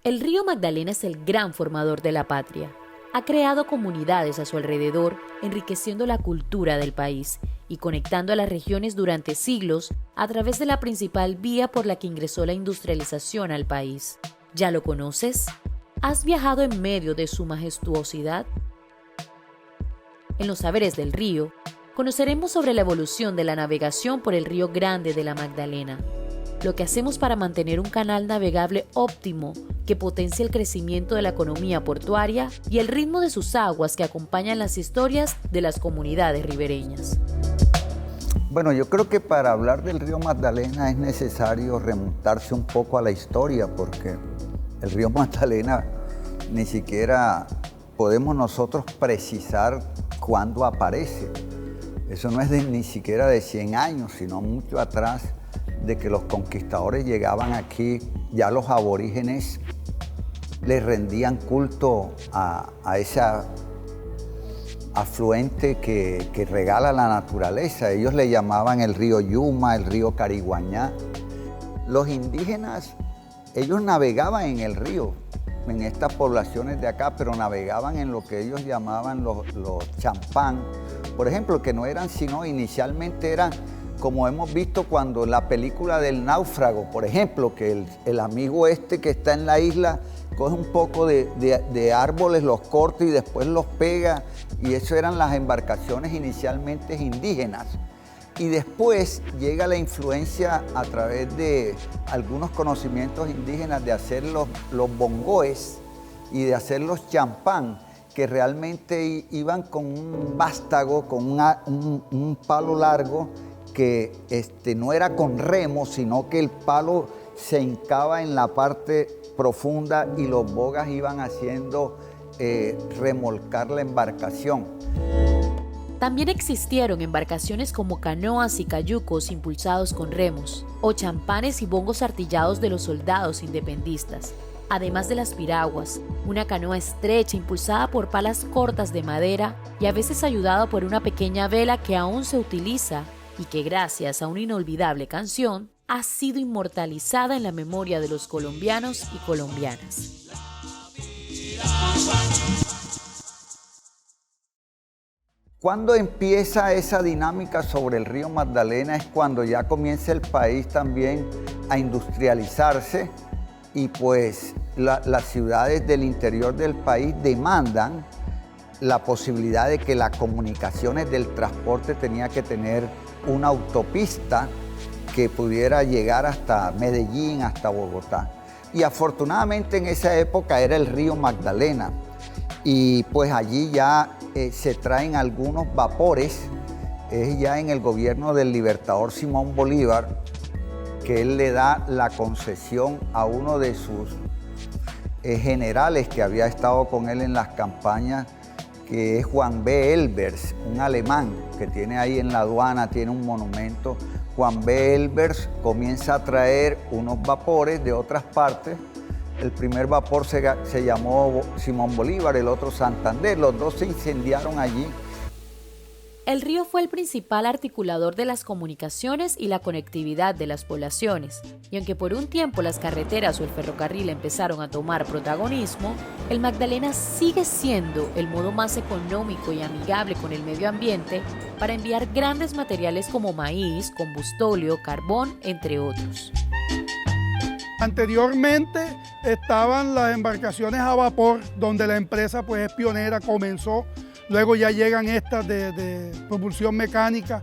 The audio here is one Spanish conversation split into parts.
El río Magdalena es el gran formador de la patria. Ha creado comunidades a su alrededor, enriqueciendo la cultura del país y conectando a las regiones durante siglos a través de la principal vía por la que ingresó la industrialización al país. ¿Ya lo conoces? ¿Has viajado en medio de su majestuosidad? En los saberes del río, conoceremos sobre la evolución de la navegación por el río Grande de la Magdalena, lo que hacemos para mantener un canal navegable óptimo que potencie el crecimiento de la economía portuaria y el ritmo de sus aguas que acompañan las historias de las comunidades ribereñas. Bueno, yo creo que para hablar del río Magdalena es necesario remontarse un poco a la historia, porque el río Magdalena ni siquiera podemos nosotros precisar cuándo aparece. Eso no es ni siquiera de 100 años, sino mucho atrás de que los conquistadores llegaban aquí. Ya los aborígenes les rendían culto a esa afluente que regala la naturaleza. Ellos le llamaban el río Yuma, el río Cariguañá. Los indígenas, ellos navegaban en el río, en estas poblaciones de acá, pero navegaban en lo que ellos llamaban los champán, por ejemplo, que no eran sino, inicialmente eran, como hemos visto cuando la película del náufrago, por ejemplo, que el amigo este que está en la isla coge un poco de árboles, los corta y después los pega, y eso eran las embarcaciones inicialmente indígenas. Y después llega la influencia a través de algunos conocimientos indígenas de hacer los bongoes y de hacer los champán, que realmente iban con un vástago, con un palo largo, que no era con remo, sino que el palo se hincaba en la parte profunda y los bogas iban haciendo remolcar la embarcación. También existieron embarcaciones como canoas y cayucos impulsados con remos, o champanes y bongos artillados de los soldados independistas, además de las piraguas, una canoa estrecha impulsada por palas cortas de madera y a veces ayudada por una pequeña vela que aún se utiliza y que gracias a una inolvidable canción ha sido inmortalizada en la memoria de los colombianos y colombianas. Cuando empieza esa dinámica sobre el río Magdalena es cuando ya comienza el país también a industrializarse y pues las ciudades del interior del país demandan la posibilidad de que las comunicaciones del transporte tenía que tener una autopista que pudiera llegar hasta Medellín, hasta Bogotá. Y afortunadamente en esa época era el río Magdalena y pues allí ya se traen algunos vapores. Es ya en el gobierno del libertador Simón Bolívar que él le da la concesión a uno de sus generales que había estado con él en las campañas, que es Juan B. Elbers, un alemán que tiene ahí en la aduana, tiene un monumento. Juan B. Elbers comienza a traer unos vapores de otras partes. El primer vapor se llamó Simón Bolívar, el otro Santander. Los dos se incendiaron allí. El río fue el principal articulador de las comunicaciones y la conectividad de las poblaciones. Y aunque por un tiempo las carreteras o el ferrocarril empezaron a tomar protagonismo, el Magdalena sigue siendo el modo más económico y amigable con el medio ambiente para enviar grandes materiales como maíz, combustóleo, carbón, entre otros. Anteriormente estaban las embarcaciones a vapor, donde la empresa pues es pionera, comenzó. Luego ya llegan estas de propulsión mecánica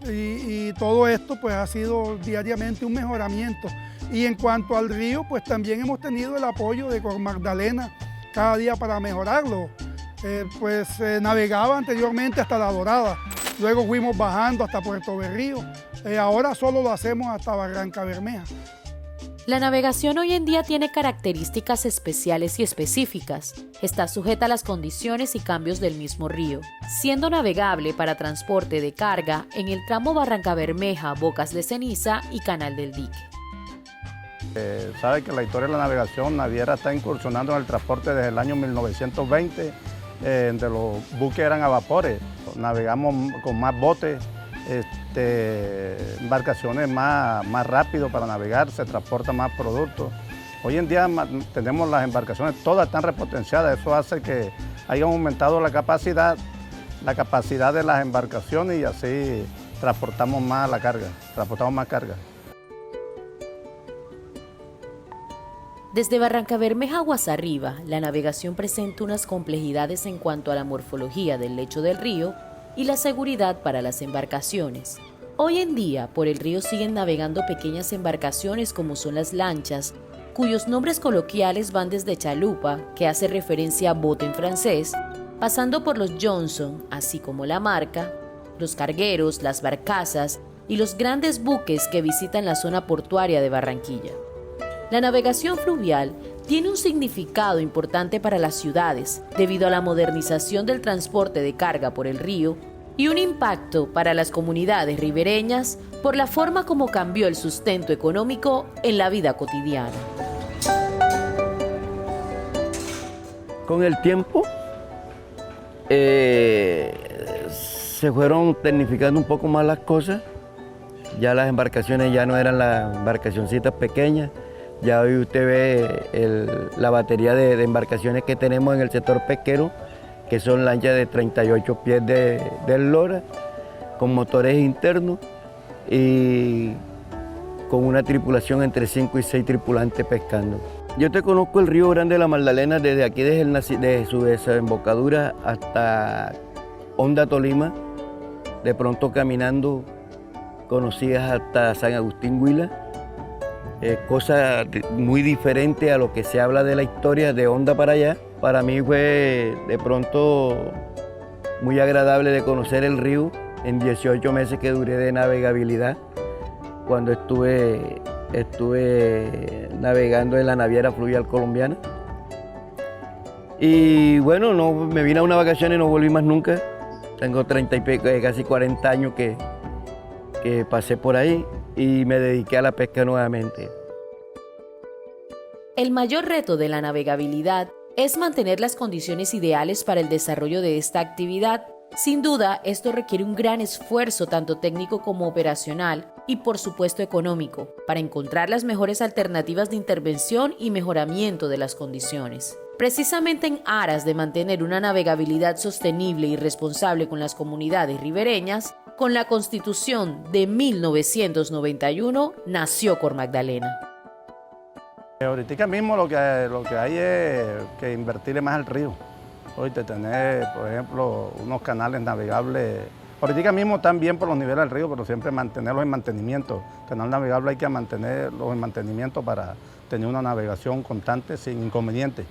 y todo esto pues ha sido diariamente un mejoramiento. Y en cuanto al río, pues también hemos tenido el apoyo de Cor Magdalena cada día para mejorarlo. Navegaba anteriormente hasta La Dorada, luego fuimos bajando hasta Puerto Berrío, ahora solo lo hacemos hasta Barranca Bermeja. La navegación hoy en día tiene características especiales y específicas. Está sujeta a las condiciones y cambios del mismo río, siendo navegable para transporte de carga en el tramo Barranca Bermeja, Bocas de Ceniza y Canal del Dique. Sabe que la historia de la navegación, Naviera está incursionando en el transporte desde el año 1920, donde los buques eran a vapores. Navegamos con más botes, embarcaciones más rápido para navegar, se transporta más productos. Hoy en día tenemos las embarcaciones, todas están repotenciadas, eso hace que haya aumentado la capacidad de las embarcaciones y así transportamos más la carga, transportamos más carga. Desde Barrancabermeja a Guasarriba, la navegación presenta unas complejidades en cuanto a la morfología del lecho del río y la seguridad para las embarcaciones. Hoy en día, por el río siguen navegando pequeñas embarcaciones como son las lanchas, cuyos nombres coloquiales van desde chalupa, que hace referencia a bote en francés, pasando por los Johnson, así como la marca, los cargueros, las barcazas y los grandes buques que visitan la zona portuaria de Barranquilla. La navegación fluvial tiene un significado importante para las ciudades debido a la modernización del transporte de carga por el río y un impacto para las comunidades ribereñas por la forma como cambió el sustento económico en la vida cotidiana. Con el tiempo se fueron tecnificando un poco más las cosas. Ya las embarcaciones ya no eran las embarcacioncitas pequeñas. Ya hoy usted ve la batería de embarcaciones que tenemos en el sector pesquero, que son lanchas de 38 pies de eslora, con motores internos y con una tripulación entre 5 y 6 tripulantes pescando. Yo te conozco el río Grande de la Magdalena desde aquí, desde su desembocadura hasta Honda, Tolima. De pronto caminando conocías hasta San Agustín, Huila. Cosa muy diferente a lo que se habla de la historia de Honda para allá. Para mí fue de pronto muy agradable de conocer el río en 18 meses que duré de navegabilidad, cuando estuve navegando en la naviera fluvial colombiana. Y bueno, me vine a unas vacaciones y no volví más nunca. Tengo 30 y casi 40 años que pasé por ahí y me dediqué a la pesca nuevamente. El mayor reto de la navegabilidad es mantener las condiciones ideales para el desarrollo de esta actividad. Sin duda, esto requiere un gran esfuerzo tanto técnico como operacional y por supuesto económico, para encontrar las mejores alternativas de intervención y mejoramiento de las condiciones. Precisamente en aras de mantener una navegabilidad sostenible y responsable con las comunidades ribereñas, con la Constitución de 1991 nació Cor Magdalena. Ahorita mismo lo que hay es que invertirle más al río. Hoy tener, por ejemplo, unos canales navegables. Ahorita mismo están bien por los niveles del río, pero siempre mantenerlos en mantenimiento. Canal navegable hay que mantenerlos en mantenimiento para tener una navegación constante sin inconvenientes.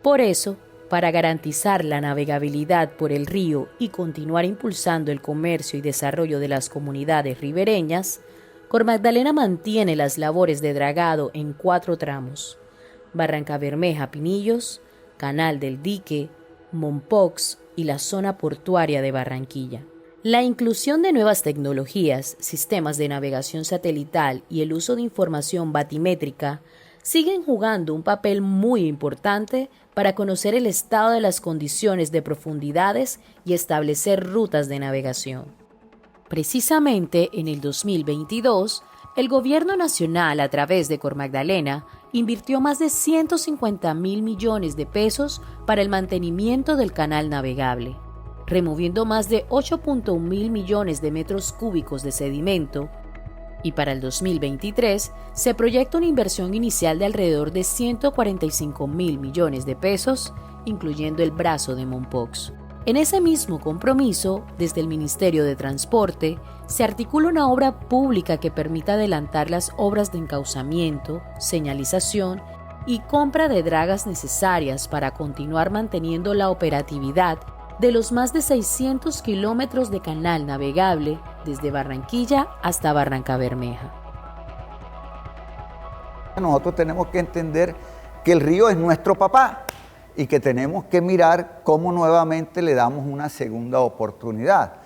Por eso, para garantizar la navegabilidad por el río y continuar impulsando el comercio y desarrollo de las comunidades ribereñas, Cor Magdalena mantiene las labores de dragado en 4 tramos: Barrancabermeja-Pinillos, Canal del Dique, Mompox y la zona portuaria de Barranquilla. La inclusión de nuevas tecnologías, sistemas de navegación satelital y el uso de información batimétrica siguen jugando un papel muy importante para conocer el estado de las condiciones de profundidades y establecer rutas de navegación. Precisamente en el 2022, el Gobierno Nacional, a través de Cor Magdalena, invirtió más de 150.000 millones de pesos para el mantenimiento del canal navegable, removiendo más de 8.1 mil millones de metros cúbicos de sedimento, y para el 2023 se proyecta una inversión inicial de alrededor de 145.000 millones de pesos, incluyendo el brazo de Mompox. En ese mismo compromiso, desde el Ministerio de Transporte, se articula una obra pública que permita adelantar las obras de encauzamiento, señalización y compra de dragas necesarias para continuar manteniendo la operatividad de los más de 600 kilómetros de canal navegable desde Barranquilla hasta Barrancabermeja. Nosotros tenemos que entender que el río es nuestro papá y que tenemos que mirar cómo nuevamente le damos una segunda oportunidad.